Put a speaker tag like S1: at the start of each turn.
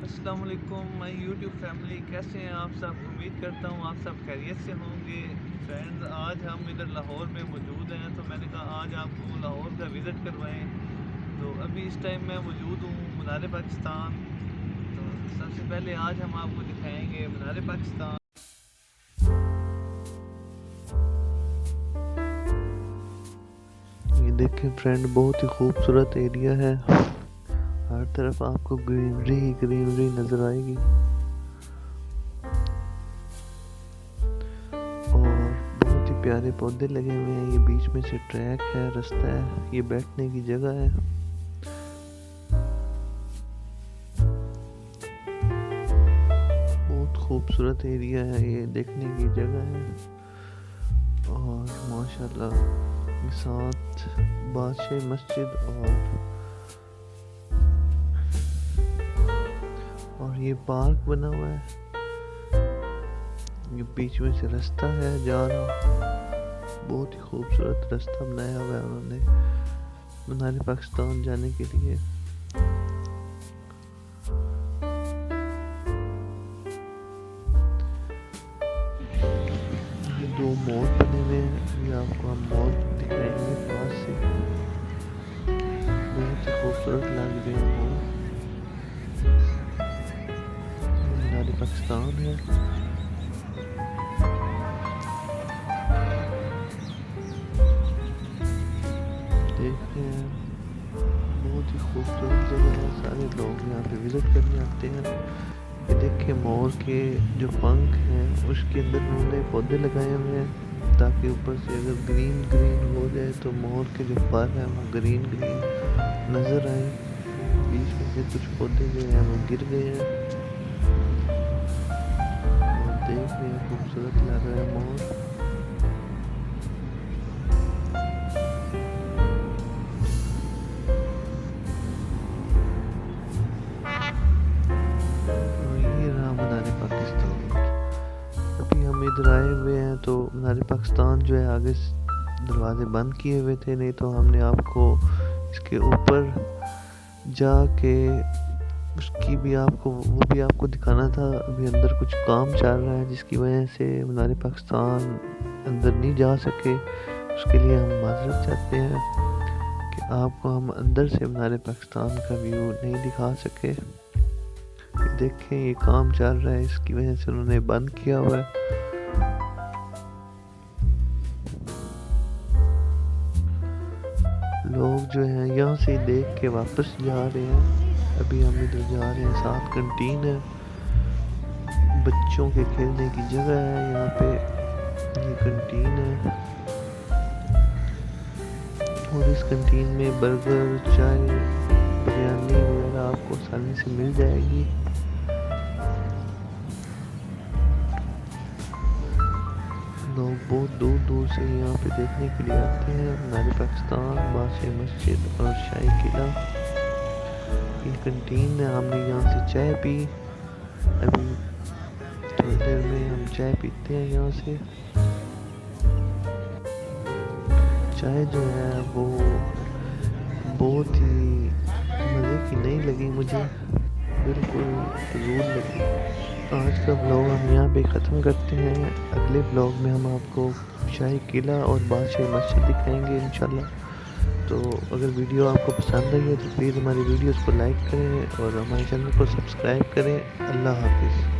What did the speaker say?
S1: السلام علیکم مائی YouTube family, کیسے ہیں آپ سب؟ امید کرتا ہوں آپ سب خیریت سے ہوں گے۔ فرینڈز، آج ہم ادھر لاہور میں موجود ہیں، تو میں نے کہا آج آپ کو لاہور کا وزٹ کروائیں۔ تو ابھی اس ٹائم میں موجود ہوں مینار پاکستان۔ تو سب سے پہلے آج ہم آپ کو دکھائیں گے مینار پاکستان۔
S2: یہ دیکھیں فرینڈ، بہت ہی خوبصورت ایریا ہے، ہر طرف آپ کو گرینری گرینری نظر آئے گی اور بہت ہی پیارے پودے لگے ہوئے ہیں۔ یہ بیچ میں سے ٹریک ہے، رستہ ہے، یہ بیٹھنے کی جگہ ہے۔ بہت خوبصورت ایریا ہے، یہ دیکھنے کی جگہ ہے اور ماشاءاللہ ساتھ بادشاہ مسجد اور یہ پارک بنا ہوا ہے، یہ بیچ میں سے رستہ ہے جا رہا، بہت ہی خوبصورت رستہ بنایا ہوا ہے انہوں نے مینار پاکستان جانے کے لیے۔ یہ دو مور بنے ہوئے ہیں، یہ آپ کو ہم مور دکھائیں گے پاس سے، بہت ہی خوبصورت لگ رہے ہیں مور۔ مینار پاکستان ہے، دیکھ رہے ہیں بہت ہی خوبصورت جگہ ہے، سارے لوگ یہاں پہ وزٹ کرنے آتے ہیں۔ یہ دیکھیں مور کے جو پنکھ ہیں اس کے اندر انہوں نے پودے لگائے ہوئے ہیں تاکہ اوپر سے اگر گرین گرین ہو جائے تو مور کے جو پر ہیں وہ گرین گرین نظر آئے۔ بیچ میں سے کچھ پودے جو ہیں وہ گر گئے ہیں اور دیکھ رہے ہیں خوبصورت لگ رہا ہے مور۔ ابھی ہم ادھر آئے ہوئے ہیں تو مینار پاکستان جو ہے آگے دروازے بند کیے ہوئے تھے، نہیں تو ہم نے آپ کو اس کے اوپر جا کے اس کی بھی وہ بھی آپ کو دکھانا تھا۔ ابھی اندر کچھ کام چل رہا ہے جس کی وجہ سے مینار پاکستان اندر نہیں جا سکے، اس کے لیے ہم معذرت چاہتے ہیں کہ آپ کو ہم اندر سے مینار پاکستان کا ویو نہیں دکھا سکے۔ دیکھیں یہ کام چل رہا ہے، اس کی وجہ سے انہوں نے بند کیا ہوا ہے۔ لوگ جو ہیں یہاں سے دیکھ کے واپس جا رہے ہیں۔ ابھی ہم ادھر جا رہے ہیں، ساتھ کنٹین ہے، بچوں کے کھیلنے کی جگہ ہے یہاں پہ، یہ کنٹین ہے اور اس کنٹین میں برگر، چائے، بریانی وغیرہ آپ کو آسانی سے مل جائے گی۔ لوگ بہت دور دور سے یہاں پہ دیکھنے کے لیے آتے ہیں مینار پاکستان، بادشاہ مسجد اور شاہی قلعہ۔ یہ کنٹین ہے، ہم نے یہاں سے چائے پی، ابھی تھوڑی دیر میں ہم چائے پیتے ہیں یہاں سے۔ چائے جو ہے وہ بہت ہی مزے کی نہیں لگی مجھے، بالکل فضول لگی۔ آج کا بلاگ ہم یہاں پہ ختم کرتے ہیں، اگلے بلاگ میں ہم آپ کو شاہی قلعہ اور بادشاہ مسجد دکھائیں گے انشاءاللہ۔ تو اگر ویڈیو آپ کو پسند آئی ہے تو پلیز ہماری ویڈیوز کو لائک کریں اور ہمارے چینل کو سبسکرائب کریں۔ اللہ حافظ۔